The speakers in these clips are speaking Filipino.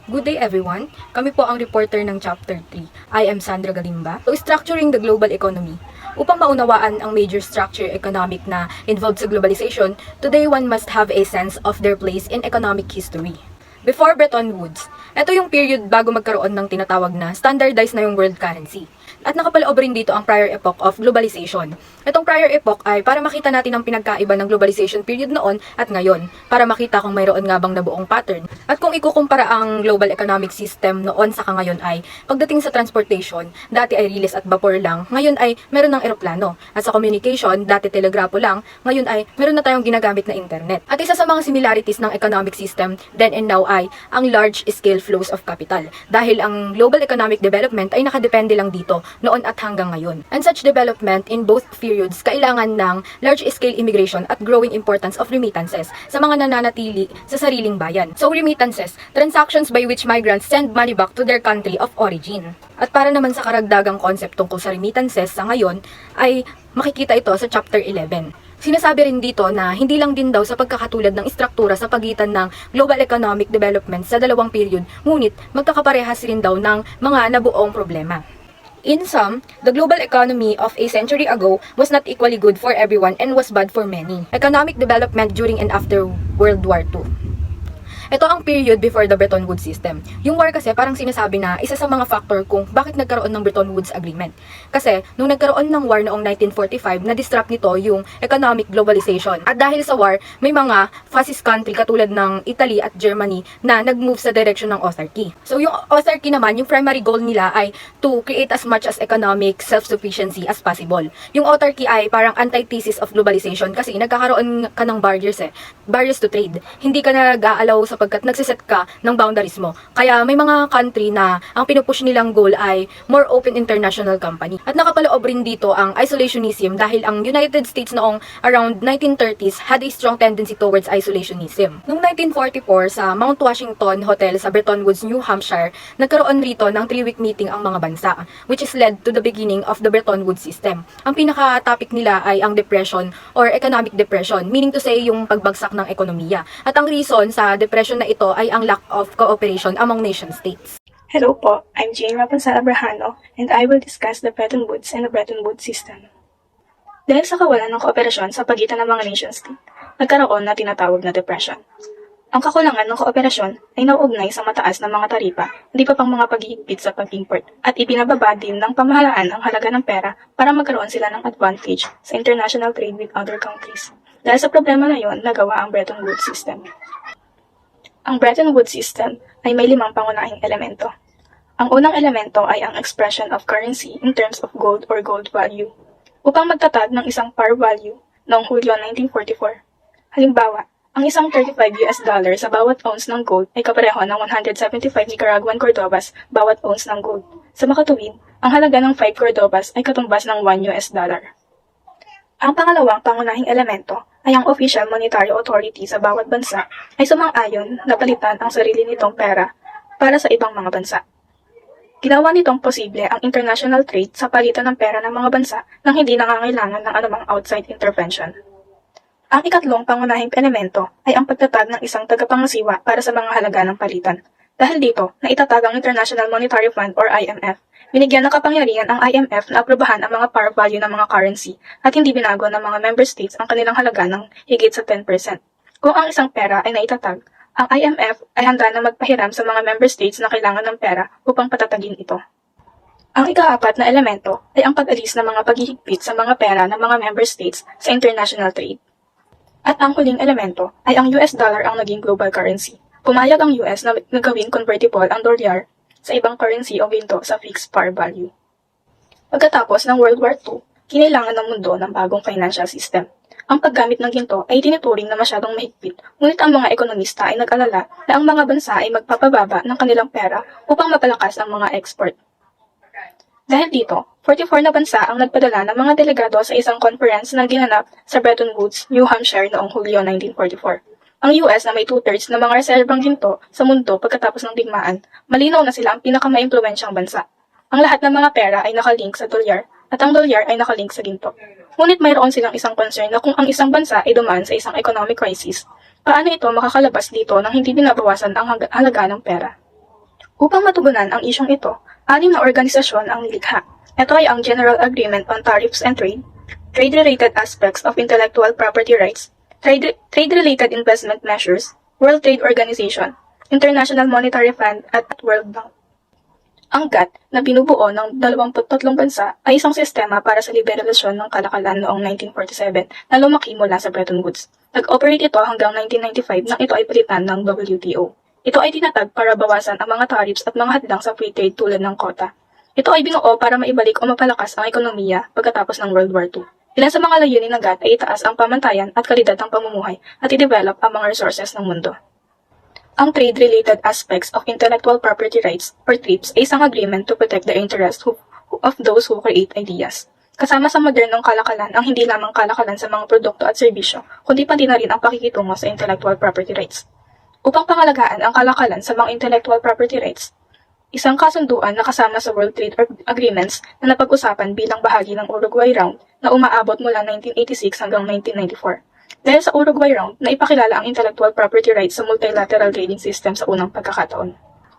Good day everyone. Kami po ang reporter ng Chapter 3. I am Sandra Galimba. So, structuring the global economy. Upang maunawaan ang major structure economic na involved sa globalization, today one must have a sense of their place in economic history. Before Bretton Woods, ito yung period bago magkaroon ng tinatawag na standardized na yung world currency. At nakapaloob rin dito ang prior epoch of globalization. Itong prior epoch ay para makita natin ang pinagkaiba ng globalization period noon at ngayon, para makita kung mayroon nga bang nabuong pattern. At kung ikukumpara ang global economic system noon sa ngayon ay, pagdating sa transportation, dati ay riles at vapor lang, ngayon ay meron ng eroplano. At sa communication, dati telegrapo lang, ngayon ay meron na tayong ginagamit na internet. At isa sa mga similarities ng economic system then and now ay ang large-scale flows of capital. Dahil ang global economic development ay nakadepende lang dito noon at hanggang ngayon. And such development in both periods, kailangan ng large-scale immigration at growing importance of remittances sa mga nananatili sa sariling bayan. So remittances, transactions by which migrants send money back to their country of origin. At para naman sa karagdagang concept tungkol sa remittances sa ngayon, ay makikita ito sa Chapter 11. Sinasabi rin dito na hindi lang din daw sa pagkakatulad ng istruktura sa pagitan ng global economic development sa dalawang period, ngunit magkakaparehas rin daw ng mga nabuong problema. In sum, the global economy of a century ago was not equally good for everyone and was bad for many. Economic development during and after World War II. Ito ang period before the Bretton Woods system. Yung war kasi parang sinasabi na isa sa mga factor kung bakit nagkaroon ng Bretton Woods Agreement. Kasi nung nagkaroon ng war noong 1945, na-disrupt nito yung economic globalization. At dahil sa war, may mga fascist country katulad ng Italy at Germany na nag-move sa direction ng autarky. So yung autarky naman, yung primary goal nila ay to create as much as economic self-sufficiency as possible. Yung autarky ay parang antithesis of globalization kasi nagkakaroon ka ng barriers to trade. Hindi ka nag-aalaw sapagkat nagsiset ka ng boundaries mo. Kaya may mga country na ang pinupush nilang goal ay more open international company. At nakapaloob rin dito ang isolationism dahil ang United States noong around 1930s had a strong tendency towards isolationism. Noong 1944 sa Mount Washington Hotel sa Bretton Woods, New Hampshire, nagkaroon rito ng 3-week meeting ang mga bansa, which is led to the beginning of the Bretton Woods system. Ang pinaka-topic nila ay ang depression or economic depression, meaning to say yung pagbagsak ng ekonomiya. At ang reason sa depression na ito ay ang lack of cooperation among nation states. Hello po, I'm Jane Rapunzel Abrahano and I will discuss the Bretton Woods and the Bretton Woods system. Dahil sa kawalan ng kooperasyon sa pagitan ng mga nation state, nagkaroon na tinatawag na depression. Ang kakulangan ng kooperasyon ay nauugnay sa mataas na mga taripa, hindi pa pang mga paghihigpit sa pag-import, at ibinababa din ng pamahalaan ang halaga ng pera para magkaroon sila ng advantage sa international trade with other countries. Dahil sa problema na yon, nagawa ang Bretton Woods system. Ang Bretton Woods system ay may 5 pangunahing elemento. Ang unang elemento ay ang expression of currency in terms of gold or gold value, upang magtatag ng isang par value noong Hulyo 1944. Halimbawa, ang isang $35 sa bawat ounce ng gold ay kapareho ng 175 Nicaraguan Cordobas bawat ounce ng gold. Sa makatuwid, ang halaga ng 5 Cordobas ay katumbas ng $1. Ang pangalawang pangunahing elemento ay ang official monetary authority sa bawat bansa ay sumang-ayon na palitan ang sarili nitong pera para sa ibang mga bansa. Ginawa nitong posible ang international trade sa palitan ng pera ng mga bansa nang hindi nangangailangan ng anumang outside intervention. Ang ikatlong pangunahing elemento ay ang pagtatag ng isang tagapangasiwa para sa mga halaga ng palitan. Dahil dito, naitatag ang International Monetary Fund or IMF. Binigyan ng kapangyarihan ang IMF na aprobahan ang mga par value ng mga currency at hindi binago ng mga member states ang kanilang halaga ng higit sa 10%. Kung ang isang pera ay naitatag, ang IMF ay handa na magpahiram sa mga member states na kailangan ng pera upang patatagin ito. Ang ika-4 na elemento ay ang pag-alis ng mga paghihigpit sa mga pera ng mga member states sa international trade. At ang huling elemento ay ang US dollar ang naging global currency. Pumayag ang US na gawing convertible ang dolyar sa ibang currency o ginto sa fixed par value. Pagkatapos ng World War II, kinailangan ng mundo ng bagong financial system. Ang paggamit ng ginto ay tinuturing na masyadong mahigpit, ngunit ang mga ekonomista ay nag-alala na ang mga bansa ay magpapababa ng kanilang pera upang mapalakas ang mga export. Dahil dito, 44 na bansa ang nagpadala ng mga delegado sa isang conference na ginanap sa Bretton Woods, New Hampshire noong Hulyo 1944. Ang US na may 2/3 ng mga reserbang ginto sa mundo pagkatapos ng digmaan, malinaw na sila ang pinakamaimpluwensyang bansa. Ang lahat ng mga pera ay nakalink sa dolyar at ang dolyar ay nakalink sa ginto. Ngunit mayroon silang isang concern na kung ang isang bansa ay dumaan sa isang economic crisis, paano ito makakalabas dito nang hindi binabawasan ang halaga ng pera? Upang matugunan ang isyong ito, 6 na organisasyon ang nilikha. Ito ay ang General Agreement on Tariffs and Trade, Trade-Related Aspects of Intellectual Property Rights, Trade-Related Investment Measures, World Trade Organization, International Monetary Fund at World Bank. Ang GATT na binubuo ng 23 bansa ay isang sistema para sa liberalisasyon ng kalakalan noong 1947 na lumaki mula sa Bretton Woods. Nag-operate ito hanggang 1995 nang ito ay palitan ng WTO. Ito ay tinatag para bawasan ang mga tariffs at mga hadlang sa free trade tulad ng quota. Ito ay binuo para maibalik o mapalakas ang ekonomiya pagkatapos ng World War II. Ilan sa mga layunin ng GATT ay itaas ang pamantayan at kalidad ng pamumuhay at i-develop ang mga resources ng mundo. Ang Trade-Related Aspects of Intellectual Property Rights or TRIPS ay isang agreement to protect the interests of those who create ideas. Kasama sa modernong kalakalan ang hindi lamang kalakalan sa mga produkto at serbisyo, kundi pati na rin ang pakikitungo sa intellectual property rights. Upang pangalagaan ang kalakalan sa mga intellectual property rights, isang kasunduan na kasama sa World Trade Agreements na napag-usapan bilang bahagi ng Uruguay Round na umaabot mula 1986 hanggang 1994. Dahil sa Uruguay Round, naipakilala ang intellectual property rights sa multilateral trading system sa unang pagkakataon.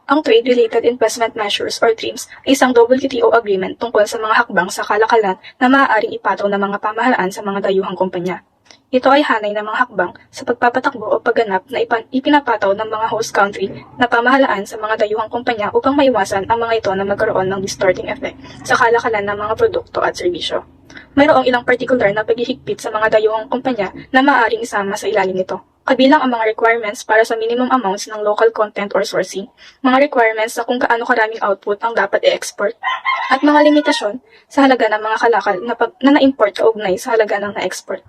Ang Trade-Related Investment Measures or TRIMS ay isang WTO agreement tungkol sa mga hakbang sa kalakalan na maaaring ipataw ng mga pamahalaan sa mga dayuhang kumpanya. Ito ay hanay ng mga hakbang sa pagpapatakbo o pagganap na ipinapataw ng mga host country na pamahalaan sa mga dayuhang kumpanya upang maiwasan ang mga ito na magkaroon ng distorting effect sa kalakalan ng mga produkto at serbisyo. Mayroong ilang particular na paghihigpit sa mga dayuhang kumpanya na maaaring isama sa ilalim nito, kabilang ang mga requirements para sa minimum amounts ng local content or sourcing, mga requirements sa kung gaano karaming output ang dapat i-export, at mga limitasyon sa halaga ng mga kalakal na na-import kaugnay sa halaga ng na-export.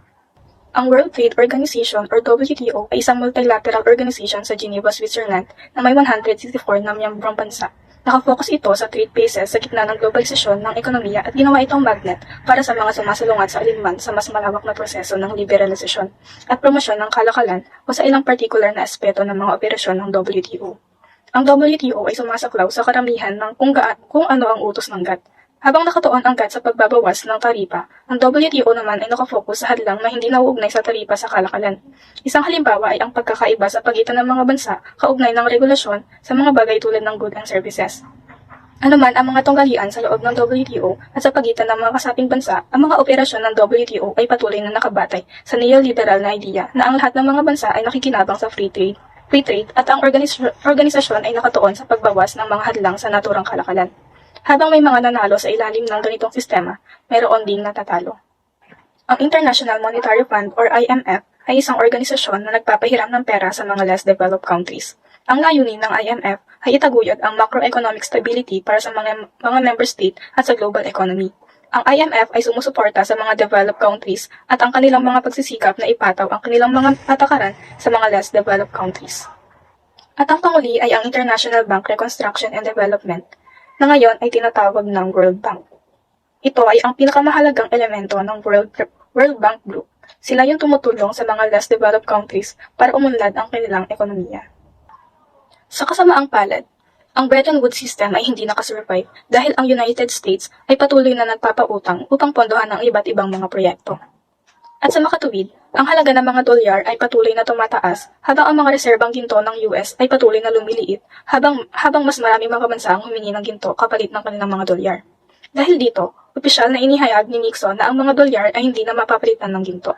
Ang World Trade Organization or WTO ay isang multilateral organization sa Geneva, Switzerland na may 164 na miyembrong bansa. Nakafocus ito sa trade bases sa gitna ng globalisasyon ng ekonomiya at ginawa itong magnet para sa mga sumasalungat sa alinman sa mas malawak na proseso ng liberalisasyon at promosyon ng kalakalan o sa ilang partikular na aspeto ng mga operasyon ng WTO. Ang WTO ay sumasaklaw sa karamihan ng kung ano ang utos ng GATT. Habang nakatuon ang GATT sa pagbabawas ng taripa, ang WTO naman ay nakafocus sa hadlang na hindi nauugnay sa taripa sa kalakalan. Isang halimbawa ay ang pagkakaiba sa pagitan ng mga bansa kaugnay ng regulasyon sa mga bagay tulad ng goods and services. Anuman ang mga tunggalian sa loob ng WTO at sa pagitan ng mga kasaping bansa, ang mga operasyon ng WTO ay patuloy na nakabatay sa neoliberal na idea na ang lahat ng mga bansa ay nakikinabang sa free trade at ang organisasyon ay nakatuon sa pagbawas ng mga hadlang sa naturang kalakalan. Habang may mga nanalo sa ilalim ng ganitong sistema, mayroon ding natatalo. Ang International Monetary Fund or IMF ay isang organisasyon na nagpapahiram ng pera sa mga less developed countries. Ang layunin ng IMF ay itaguyod ang macroeconomic stability para sa mga member state at sa global economy. Ang IMF ay sumusuporta sa mga developed countries at ang kanilang mga pagsisikap na ipataw ang kanilang mga patakaran sa mga less developed countries. At ang panguli ay ang International Bank Reconstruction and Development, na ngayon ay tinatawag ng World Bank. Ito ay ang pinakamahalagang elemento ng World Bank Group. Sila yung tumutulong sa mga less developed countries para umunlad ang kanilang ekonomiya. Sa kasamaang palad, ang Bretton Woods system ay hindi nakasurvive dahil ang United States ay patuloy na nagpapautang upang pondohan ang iba't ibang mga proyekto. At sa makatuwid, ang halaga ng mga dolyar ay patuloy na tumataas habang ang mga reserbang ginto ng US ay patuloy na lumiliit habang mas maraming mga bansa ang humingi ng ginto kapalit ng kanilang mga dolyar. Dahil dito, opisyal na inihayag ni Nixon na ang mga dolyar ay hindi na mapapalitan ng ginto.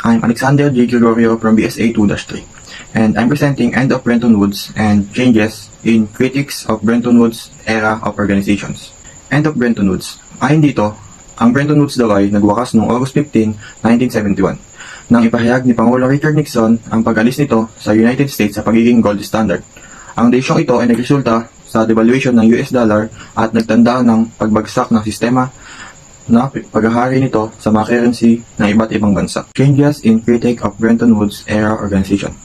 I'm Alexander J. Gregorio from BSA 2-3, and I'm presenting End of Bretton Woods and Changes in Critics of Bretton Woods Era of Organizations. End of Bretton Woods. Ayon dito, ang Bretton Woods daw ay nagwakas noong August 15, 1971, nang ipahayag ni Pangulong Richard Nixon ang pag-alis nito sa United States sa pagiging gold standard. Ang desyong ito ay nagresulta sa devaluation ng US dollar at nagtanda ng pagbagsak ng sistema na paghahari nito sa mga currency ng iba't ibang bansa. Changes in Critique of Bretton Woods Era Organization.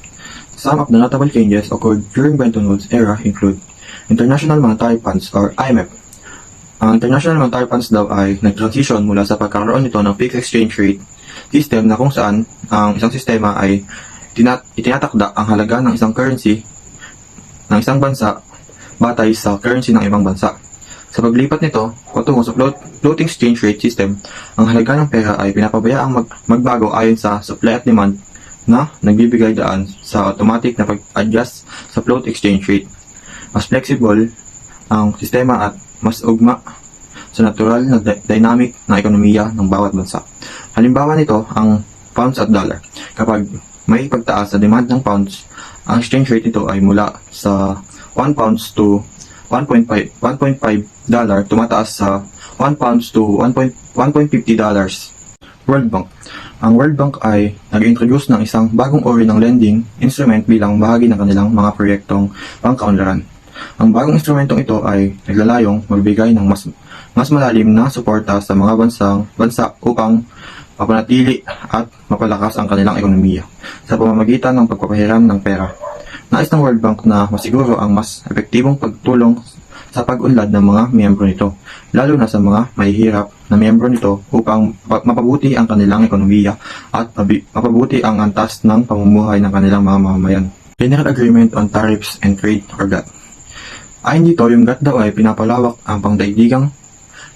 Some of the notable changes occurred during Bretton Woods era include International Monetary Funds or IMF. Ang International Monetary Funds daw ay nag-transition mula sa pagkakaroon nito ng fixed exchange rate system na kung saan ang isang sistema ay itinatakda ang halaga ng isang currency ng isang bansa batay sa currency ng ibang bansa. Sa paglipat nito, patungo sa floating exchange rate system, ang halaga ng pera ay pinapabayaang magbago ayon sa supply at demand na nagbibigay daan sa automatic na pag-adjust sa float exchange rate. Mas flexible ang sistema at mas ugma sa natural na dynamic na ekonomiya ng bawat bansa. Halimbawa nito ang pounds at dollar. Kapag may pagtaas sa demand ng pounds, ang exchange rate nito ay mula sa 1 pounds to 1.5 dollar tumataas sa 1 pounds to 1.50 dollars. World Bank. Ang World Bank ay nag-introduce ng isang bagong uri ng lending instrument bilang bahagi ng kanilang mga proyektong pangkaunlaran. Ang bagong instrumentong ito ay naglalayong magbigay ng mas malalim na suporta sa mga bansa upang mapanatili at mapalakas ang kanilang ekonomiya sa pamamagitan ng pagpapahiram ng pera. Nais ng World Bank na masiguro ang mas epektibong pagtulong sa pag-unlad ng mga miyembro nito, lalo na sa mga mahihirap na miyembro nito upang mapabuti ang kanilang ekonomiya at mapabuti ang antas ng pamumuhay ng kanilang mga mamamayan. General Agreement on Tariffs and Trade or GATT. Ayon dito, yung GATT daw ay pinapalawak ang pangdaigdigang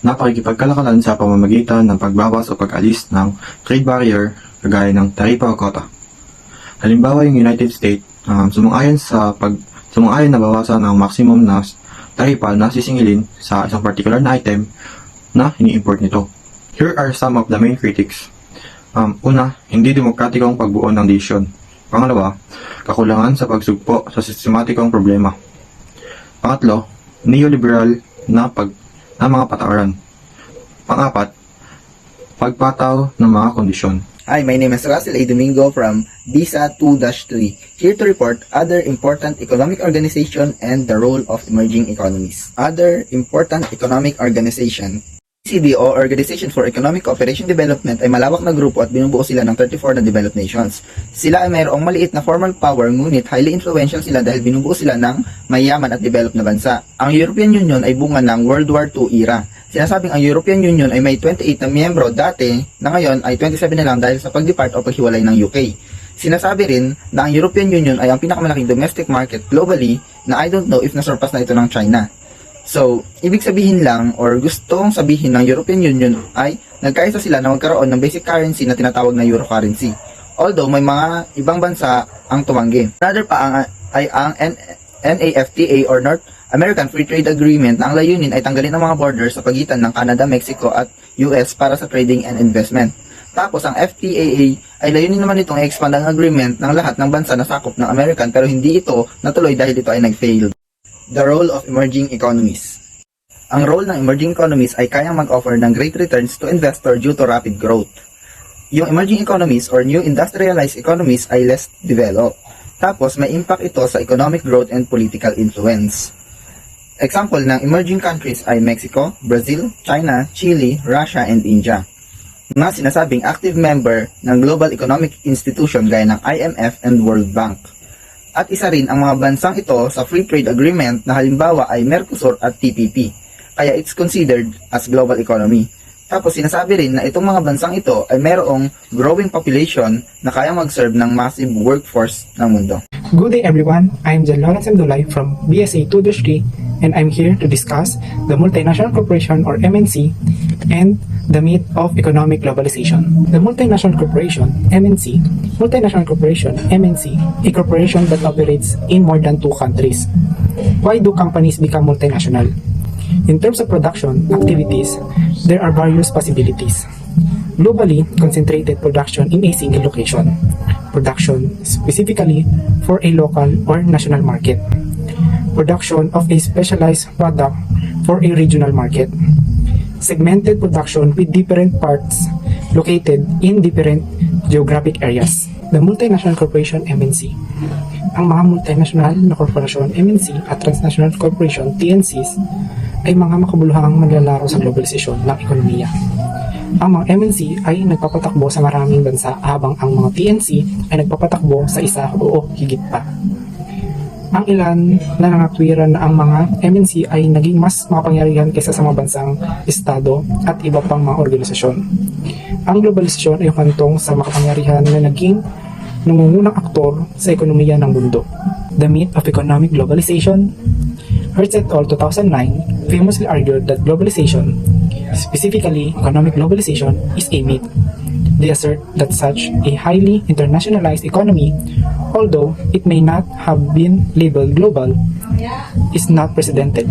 na pakikipagkalakalan sa pamamagitan ng pagbawas o pag-alis ng trade barrier kagaya ng taripa o quota. Halimbawa, yung United States sumang-ayon na bawasan ang maximum na taripa na sisingilin sa isang particular na item na ini-import nito. Here are some of the main critics. Una, hindi demokratikong pagbuo ng desisyon. Pangalawa, kakulangan sa pagsugpo sa sistematikong problema. Pangatlo, neoliberal na mga patakaran. Pang-apat, pagpataw ng mga kondisyon. Hi, my name is Russell A. Domingo from BISA 2-3, here to report other important economic organization and the role of emerging economies. Other important economic organization. OECD o Organization for Economic Cooperation and Development ay malawak na grupo at binubuo sila ng 34 na developed nations. Sila ay mayroong maliit na formal power ngunit highly influential sila dahil binubuo sila ng mayaman at developed na bansa. Ang European Union ay bunga ng World War II era. Sinasabing ang European Union ay may 28 na miyembro dati na ngayon ay 27 na lang dahil sa pag-depart o paghiwalay ng UK. Sinasabi rin na ang European Union ay ang pinakamalaking domestic market globally na I don't know if nasurpass na ito ng China. So, ibig sabihin lang or gustong sabihin ng European Union ay nagkaisa sila na magkaroon ng basic currency na tinatawag na euro currency. Although may mga ibang bansa ang tumanggi. Another pa ay ang NAFTA or North American Free Trade Agreement na ang layunin ay tanggalin ang mga borders sa pagitan ng Canada, Mexico at US para sa trading and investment. Tapos ang FTAA ay layunin naman itong i-expand ang agreement ng lahat ng bansa na sakop ng American pero hindi ito natuloy dahil ito ay nag-fail. The role of emerging economies. Ang role ng emerging economies ay kayang mag-offer ng great returns to investor due to rapid growth. Yung emerging economies or new industrialized economies ay less developed. Tapos may impact ito sa economic growth and political influence. Example ng emerging countries ay Mexico, Brazil, China, Chile, Russia, and India. Mga sinasabing active member ng global economic institution gaya ng IMF and World Bank. At isa rin ang mga bansang ito sa free trade agreement na halimbawa ay Mercosur at TPP. Kaya it's considered as global economy. Tapos sinasabi rin na itong mga bansang ito ay mayroong growing population na kayang mag-serve ng massive workforce ng mundo. Good day everyone, I'm Jan Lawrence Mdulay from BSA 2-3 and I'm here to discuss the Multinational Corporation or MNC and the myth of economic globalization. The Multinational Corporation, MNC, a corporation that operates in more than 2 countries. Why do companies become multinational? In terms of production activities, there are various possibilities. Globally concentrated production in a single location. Production specifically for a local or national market. Production of a specialized product for a regional market. Segmented production with different parts located in different geographic areas. The Multinational Corporation MNC. Ang mga multinational na korporasyon MNC at transnational corporation TNCs ay mga makabuluhang manlalaro sa globalisasyon ng ekonomiya. Ang mga MNC ay nagpapatakbo sa maraming bansa habang ang mga TNC ay nagpapatakbo sa isa o higit pa. Ang ilan na nangatwiran na ang mga MNC ay naging mas makapangyarihan kaysa sa mga bansang estado at iba pang mga organisasyon. Ang globalisasyon ay kantong sa makapangyarihan na naging nangungunang aktor sa ekonomiya ng mundo. The myth of economic globalization. Hertz et al. 2009 famously argued that globalization, specifically economic globalization, is a myth. They assert that such a highly internationalized economy although it may not have been labeled global, is not precedented.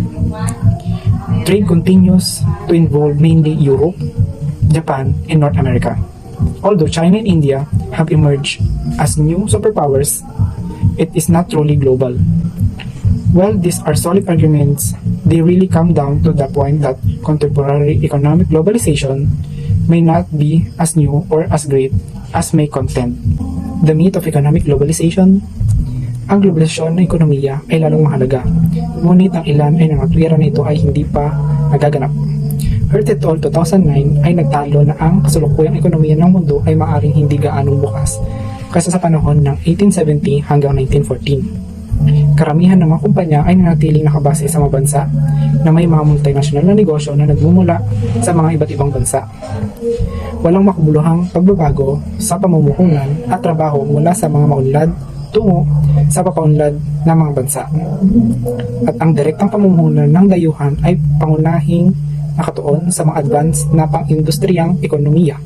Trade continues to involve mainly Europe, Japan, and North America. Although China and India have emerged as new superpowers, it is not truly global. While these are solid arguments, they really come down to the point that contemporary economic globalization may not be as new or as great as may contend. The myth of economic globalization. Ang globalisasyon ng ekonomiya ay lalong mahalaga, ngunit ang ilan ay nangatwiran na ito ay hindi pa nagaganap. Earth et al. 2009 ay nagtalo na ang kasalukuyang ekonomiya ng mundo ay maaring hindi gaanong bukas kaysa sa panahon ng 1870 hanggang 1914. Karamihan ng mga kumpanya ay nanatiling nakabase sa mga bansa na may mga multinational na negosyo na nagmumula sa mga iba't ibang bansa. Walang makabuluhang pagbabago sa pamumuhunan at trabaho mula sa mga maunlad tungo sa papaunlad ng mga bansa. At ang direktang pamumuhunan ng dayuhan ay pangunahing nakatuon sa mga advanced na pang-industriyang ekonomiya.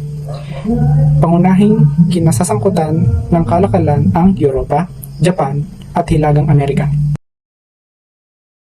Pangunahing kinasasangkutan ng kalakalan ang Europa, Japan at Hilagang Amerika.